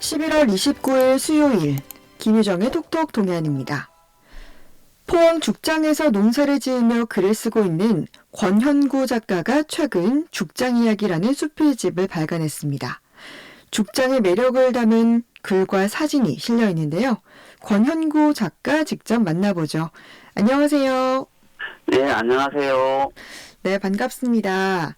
11월 29일 수요일 김유정의 톡톡 동해안입니다. 포항 죽장에서 농사를 지으며 글을 쓰고 있는 권현구 작가가 최근 죽장 이야기라는 수필집을 발간했습니다. 죽장의 매력을 담은 글과 사진이 실려 있는데요. 권현구 작가 직접 만나보죠. 안녕하세요. 네, 안녕하세요. 네, 반갑습니다.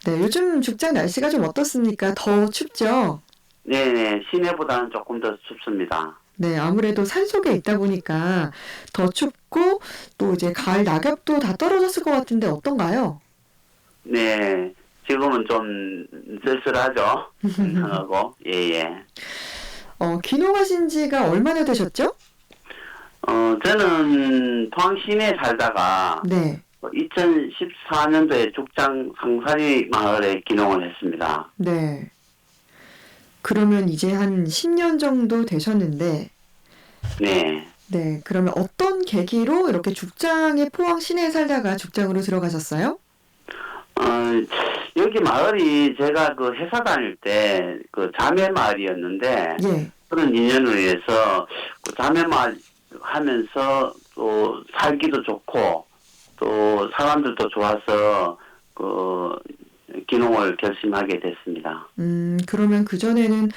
네, 요즘 죽장 날씨가 좀 어떻습니까? 더 춥죠? 네네, 시내보다는 조금 더 춥습니다. 네, 아무래도 산속에 있다 보니까 더 춥고 또 이제 가을 낙엽도 다 떨어졌을 것 같은데 어떤가요? 네, 지금은 좀 쓸쓸하죠. 하고 예. 귀농하신 지가 얼마나 되셨죠? 저는 포항 시내에 살다가 네, 2014년도에 죽장 상사리 마을에 귀농을 했습니다. 네. 그러면 이제 한 10년 정도 되셨는데, 네. 네, 그러면 어떤 계기로 이렇게 죽장에 포항 시내에 살다가 죽장으로 들어가셨어요? 어, 여기 마을이 제가 그 회사 다닐 때 그 자매 마을이었는데 예, 그런 인연을 위해서 그 자매 마을 하면서 또 살기도 좋고 또 사람들도 좋아서 그 귀농을 결심하게 됐습니다. 그러면 그전에는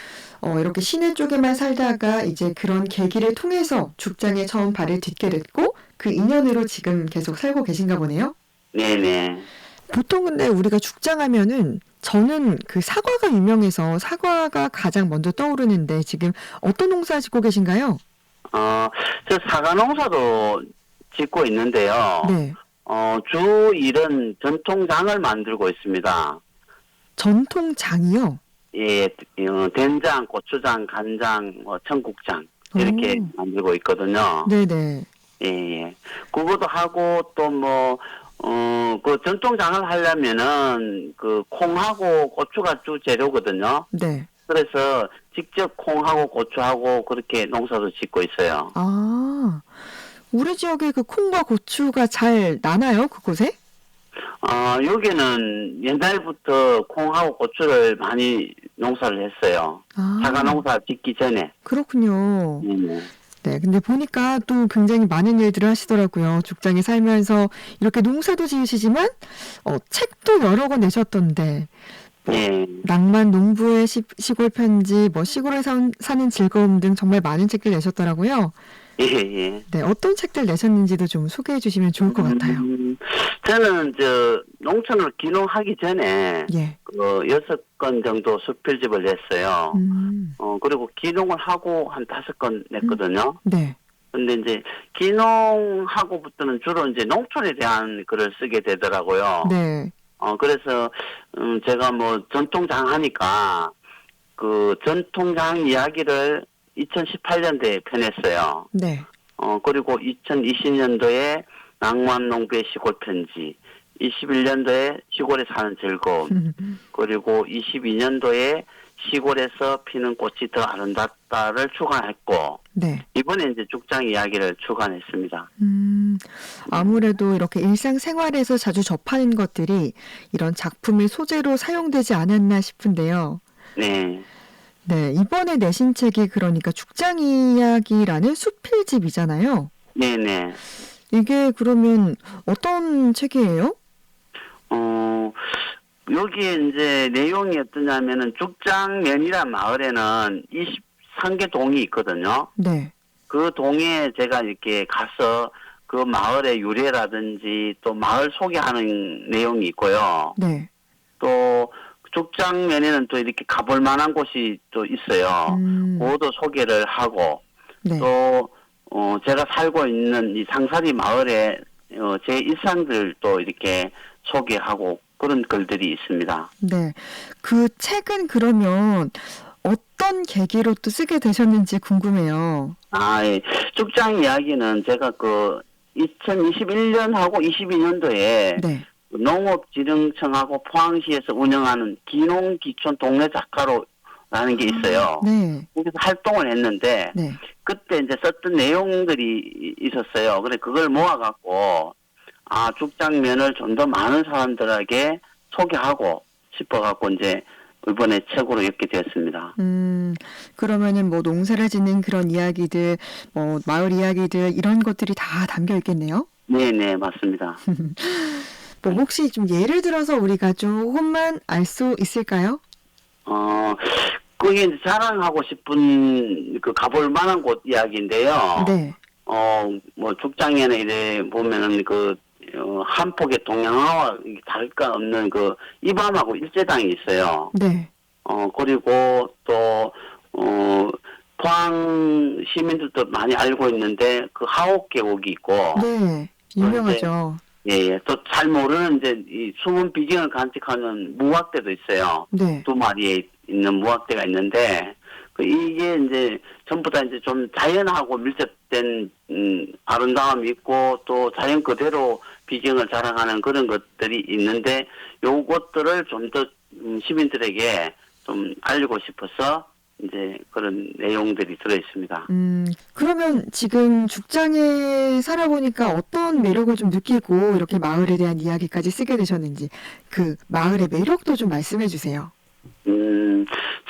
이렇게 시내 쪽에만 살다가 이제 그런 계기를 통해서 죽장에 처음 발을 딛게 됐고 그 인연으로 지금 계속 살고 계신가 보네요. 네네. 보통 근데 우리가 죽장하면은 저는 그 사과가 유명해서 사과가 가장 먼저 떠오르는데 지금 어떤 농사 짓고 계신가요? 저 사과 농사도 짓고 있는데요. 네. 주 일은 전통장을 만들고 있습니다. 전통장이요? 예, 된장, 고추장, 간장, 청국장 이렇게 오. 만들고 있거든요. 네네. 예. 그것도 하고 또 그 전통장을 하려면은 그 콩하고 고추가 주 재료거든요. 네. 그래서 직접 콩하고 고추하고 그렇게 농사도 짓고 있어요. 아, 우리 지역에 그 콩과 고추가 잘 나나요, 그곳에? 여기는 옛날부터 콩하고 고추를 많이 농사를 했어요. 아, 사과 농사 짓기 전에. 그렇군요. 네. 네, 근데 보니까 또 굉장히 많은 일들을 하시더라고요. 죽장에 살면서 이렇게 농사도 지으시지만, 책도 여러 권 내셨던데, 뭐, 예. 낭만 농부의 시골 편지, 뭐, 시골에 사는 즐거움 등 정말 많은 책들 내셨더라고요. 예. 네, 어떤 책들 내셨는지도 좀 소개해 주시면 좋을 것 같아요. 저는 농촌을 귀농하기 전에 예. 그 6권 정도 수필집을 냈어요. 그리고 귀농을 하고 한 5권 냈거든요. 네. 근데 이제 귀농하고부터는 주로 이제 농촌에 대한 글을 쓰게 되더라고요. 네. 그래서 제가 전통장 하니까 그 전통장 이야기를 2018년도에 펴냈어요. 네. 그리고 2020년도에 낭만 농부의 시골 편지, 21년도에 시골에 사는 즐거움, 그리고 22년도에 시골에서 피는 꽃이 더 아름답다를 추가했고, 네. 이번에 이제 죽장 이야기를 추가했습니다. 아무래도 이렇게 일상생활에서 자주 접하는 것들이 이런 작품의 소재로 사용되지 않았나 싶은데요. 네. 네, 이번에 내신 책이 그러니까 죽장 이야기라는 수필집이잖아요. 네네. 이게 그러면 어떤 책이에요? 여기에 이제 내용이 어떠냐면은 죽장면이란 마을에는 23개 동이 있거든요. 네. 그 동에 제가 이렇게 가서 그 마을의 유래라든지 또 마을 소개하는 내용이 있고요. 네. 또 죽장면에는 또 이렇게 가볼 만한 곳이 또 있어요. 그것도 소개를 하고 네. 또 제가 살고 있는 이 상사리 마을의 제 일상들도 이렇게 소개하고 그런 글들이 있습니다. 네. 그 책은 그러면 어떤 계기로 또 쓰게 되셨는지 궁금해요. 예. 죽장 이야기는 제가 그 2021년하고 22년도에 네. 농업진흥청하고 포항시에서 운영하는 기농기촌 동네 작가로라는 게 있어요. 네. 거기서 활동을 했는데 네. 그때 이제 썼던 내용들이 있었어요. 그래 그걸 모아갖고 죽장면을 좀 더 많은 사람들에게 소개하고 싶어갖고 이제 이번에 최고로 엮게 되었습니다. 그러면은 뭐 농사를 짓는 그런 이야기들, 뭐 마을 이야기들 이런 것들이 다 담겨 있겠네요. 네네, 맞습니다. 뭐 혹시 좀 예를 들어서 우리가 조금만 알 수 있을까요? 그게 이제 자랑하고 싶은 그 가볼 만한 곳 이야기인데요. 네, 뭐 죽장에는 이래 보면은 한 폭의 동양화와 다를 거 없는 그 이밤하고 일제당이 있어요. 네, 그리고 또 포항 시민들도 많이 알고 있는데 그 하옥 계곡이 있고, 네, 유명하죠. 예, 또 잘 모르는 이제 이 숨은 비경을 간직하는 무학대도 있어요. 네, 두 마리에 있는 무학대가 있는데, 이게 이제 전부 다 이제 좀 자연하고 밀접된 아름다움이 있고 또 자연 그대로 비경을 자랑하는 그런 것들이 있는데, 요것들을 좀 더 시민들에게 좀 알리고 싶어서 이제 그런 내용들이 들어 있습니다. 그러면 지금 죽장에 살아보니까 어떤 매력을 좀 느끼고 이렇게 마을에 대한 이야기까지 쓰게 되셨는지 그 마을의 매력도 좀 말씀해 주세요.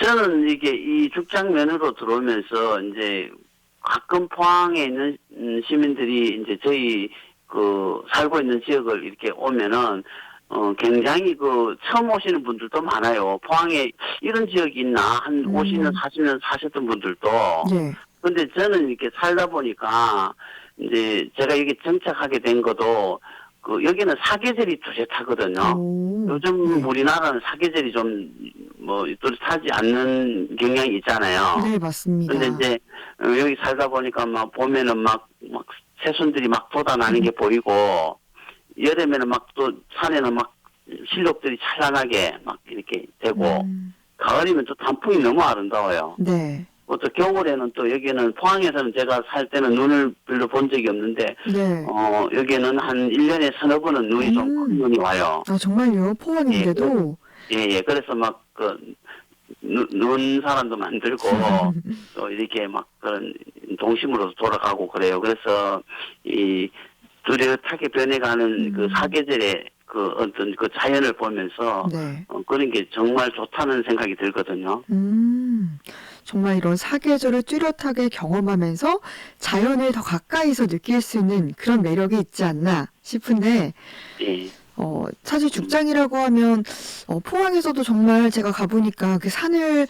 저는 이게 이 죽장면으로 들어오면서 이제 가끔 포항에 있는 시민들이 이제 저희 살고 있는 지역을 이렇게 오면은 굉장히 처음 오시는 분들도 많아요. 포항에 이런 지역이 있나 한 50년, 40년 사셨던 분들도. 예. 근데 저는 이렇게 살다 보니까 이제 제가 여기 정착하게 된 것도 여기는 사계절이 뚜렷하거든요. 오, 요즘 네. 우리나라는 사계절이 좀 뚜렷하지 않는 경향이 있잖아요. 네, 맞습니다. 근데 이제 여기 살다 보니까 막 보면은 막 새순들이 막 돋아나는 게 보이고, 여름에는 막 또 산에는 막 실록들이 찬란하게 막 이렇게 되고, 가을이면 또 단풍이 너무 아름다워요. 네, 또 겨울에는 또 여기는 포항에서는 제가 살 때는 눈을 별로 본 적이 없는데, 네. 여기는 한 1년에 서너 번은 눈이 좀 큰 눈이 와요. 아, 정말요? 포항인데도? 예. 그래서 막 눈 사람도 만들고, 또 이렇게 막 그런 동심으로 돌아가고 그래요. 그래서 뚜렷하게 변해가는 그 사계절의 어떤 자연을 보면서, 네. 그런 게 정말 좋다는 생각이 들거든요. 정말 이런 사계절을 뚜렷하게 경험하면서 자연을 더 가까이서 느낄 수 있는 그런 매력이 있지 않나 싶은데, 예. 사실 죽장이라고 하면, 포항에서도 정말 제가 가보니까 그 산을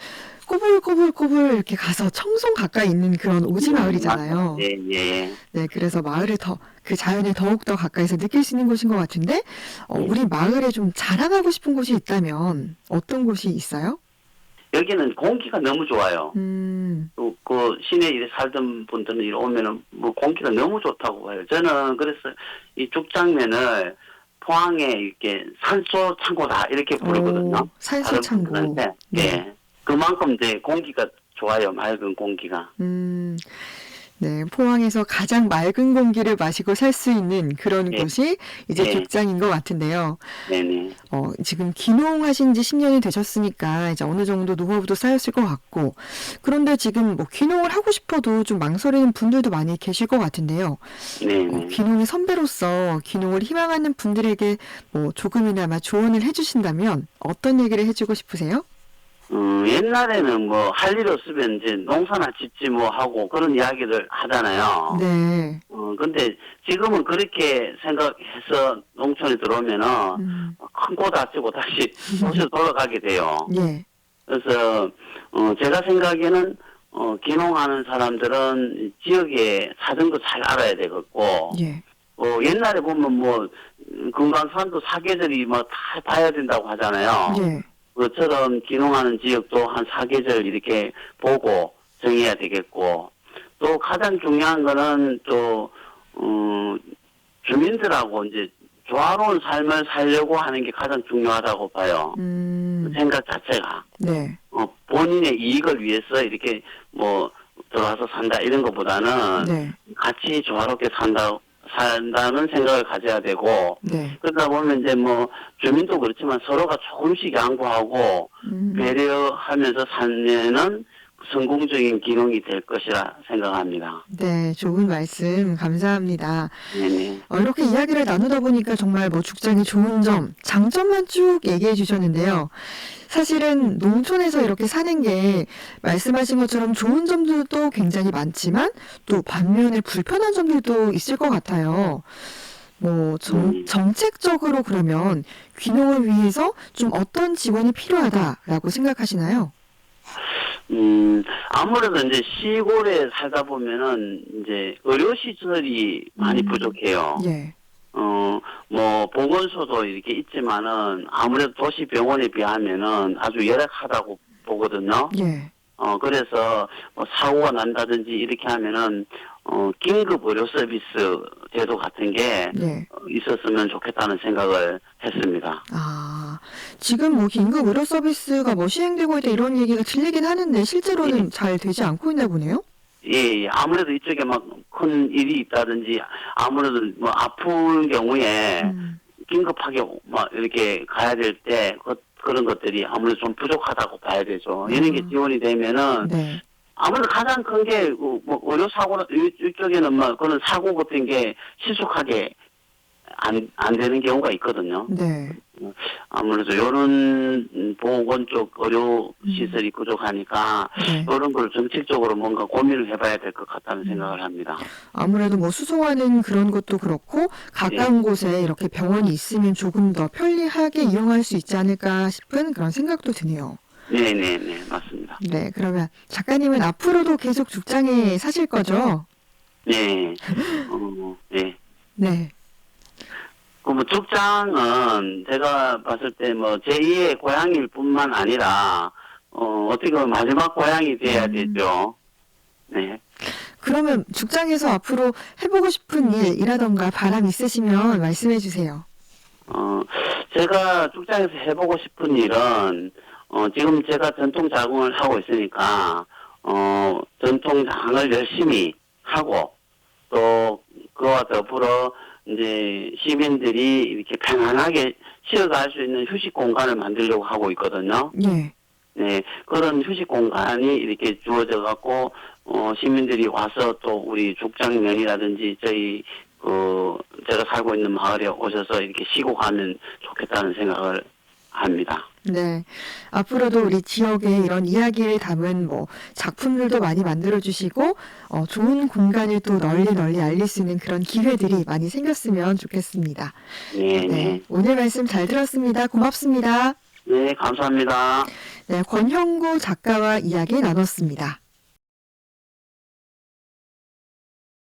꼬불꼬불꼬불 이렇게 가서 청송 가까이 있는 그런 오지 마을이잖아요. 예. 네, 그래서 마을을 그 자연을 더욱더 가까이서 느낄 수 있는 곳인 것 같은데, 우리 마을에 좀 자랑하고 싶은 곳이 있다면 어떤 곳이 있어요? 여기는 공기가 너무 좋아요. 또 시내에 이렇게 살던 분들은 이리 오면은 뭐 공기가 너무 좋다고 해요. 저는 그래서 이 죽장면을 포항에 이렇게 산소 창고다 이렇게 부르거든요. 산소 창고. 다른 분들한테. 네. 예. 그만큼 이제 공기가 좋아요. 맑은 공기가. 네, 포항에서 가장 맑은 공기를 마시고 살 수 있는 그런 예. 곳이 이제 예. 죽장인 것 같은데요. 네네. 지금 귀농하신 지 10년이 되셨으니까 이제 어느 정도 노하우도 쌓였을 것 같고, 그런데 지금 뭐 귀농을 하고 싶어도 좀 망설이는 분들도 많이 계실 것 같은데요. 네네. 귀농의 선배로서 귀농을 희망하는 분들에게 뭐 조금이나마 조언을 해주신다면 어떤 얘기를 해주고 싶으세요? 옛날에는 뭐 할 일 없으면 이제 농사나 짓지 뭐 하고 그런 이야기를 하잖아요. 네. 근데 지금은 그렇게 생각해서 농촌에 들어오면은 큰 꽃 아치고 다시 도시로 돌아가게 돼요. 예. 그래서 제가 생각에는 귀농하는 사람들은 지역의 사정도 잘 알아야 되겠고, 예. 옛날에 보면 뭐 금강산도 사계절이 뭐 다 봐야 된다고 하잖아요. 예. 그처럼 귀농하는 지역도 한 사계절 이렇게 보고 정해야 되겠고, 또 가장 중요한 거는 또 주민들하고 이제 조화로운 삶을 살려고 하는 게 가장 중요하다고 봐요. 그 생각 자체가. 네. 본인의 이익을 위해서 이렇게 뭐 들어와서 산다 이런 것보다는 네. 같이 조화롭게 산다는 생각을 가져야 되고, 네. 그러다 보면 이제 뭐 주민도 그렇지만 서로가 조금씩 양보하고 배려하면서 살면은 성공적인 기능이 될 것이라 생각합니다. 네, 좋은 말씀 감사합니다. 네네. 이렇게 이야기를 나누다 보니까 정말 뭐 죽장의 좋은 점, 장점만 쭉 얘기해 주셨는데요. 사실은 농촌에서 이렇게 사는 게 말씀하신 것처럼 좋은 점들도 굉장히 많지만 또 반면에 불편한 점들도 있을 것 같아요. 뭐 정책적으로 그러면 귀농을 위해서 좀 어떤 지원이 필요하다라고 생각하시나요? 아무래도 이제 시골에 살다 보면은 이제 의료시설이 많이 부족해요. 예. 뭐 보건소도 이렇게 있지만은 아무래도 도시 병원에 비하면은 아주 열악하다고 보거든요. 예. 그래서 뭐 사고가 난다든지 이렇게 하면은 긴급 의료 서비스 제도 같은 게 예. 있었으면 좋겠다는 생각을 했습니다. 아, 지금 뭐 긴급 의료 서비스가 뭐 시행되고 있다 이런 얘기가 들리긴 하는데 실제로는 잘 되지 않고 있나 보네요. 예, 아무래도 이쪽에 막 큰 일이 있다든지 아무래도 뭐 아픈 경우에 긴급하게 막 이렇게 가야 될 때 그런 것들이 아무래도 좀 부족하다고 봐야 되죠. 이런 게 지원이 되면은 네. 아무래도 가장 큰 게 뭐 의료 사고나 이쪽에는 뭐 그런 사고 같은 게 실속하게 안 되는 경우가 있거든요. 네. 아무래도 이런 보건 쪽 의료 시설이 부족하니까 네. 이런 걸 정책적으로 뭔가 고민을 해봐야 될 것 같다는 생각을 합니다. 아무래도 뭐 수송하는 그런 것도 그렇고 가까운 곳에 이렇게 병원이 있으면 조금 더 편리하게 이용할 수 있지 않을까 싶은 그런 생각도 드네요. 네네네, 맞습니다. 네, 그러면 작가님은 앞으로도 계속 죽장에 사실 거죠? 네. 네. 네. 뭐 죽장은 제가 봤을 때 뭐 제2의 고향일 뿐만 아니라 어떻게 보면 마지막 고향이 돼야 되죠. 네. 그러면 죽장에서 앞으로 해보고 싶은 일이라던가 바람 있으시면 말씀해 주세요. 제가 죽장에서 해보고 싶은 일은 지금 제가 전통 자궁을 하고 있으니까 전통 자궁을 열심히 하고 또 그와 더불어 이제 시민들이 이렇게 편안하게 쉬어갈 수 있는 휴식 공간을 만들려고 하고 있거든요. 예. 네, 그런 휴식 공간이 이렇게 주어져 갖고 시민들이 와서 또 우리 죽장면이라든지 저희 제가 살고 있는 마을에 오셔서 이렇게 쉬고 가면 좋겠다는 생각을 합니다. 네. 앞으로도 우리 지역의 이런 이야기를 담은 뭐 작품들도 많이 만들어 주시고 좋은 공간을 또 널리 알릴 수 있는 그런 기회들이 많이 생겼으면 좋겠습니다. 네, 네. 오늘 말씀 잘 들었습니다. 고맙습니다. 네, 감사합니다. 네, 권형구 작가와 이야기 나눴습니다.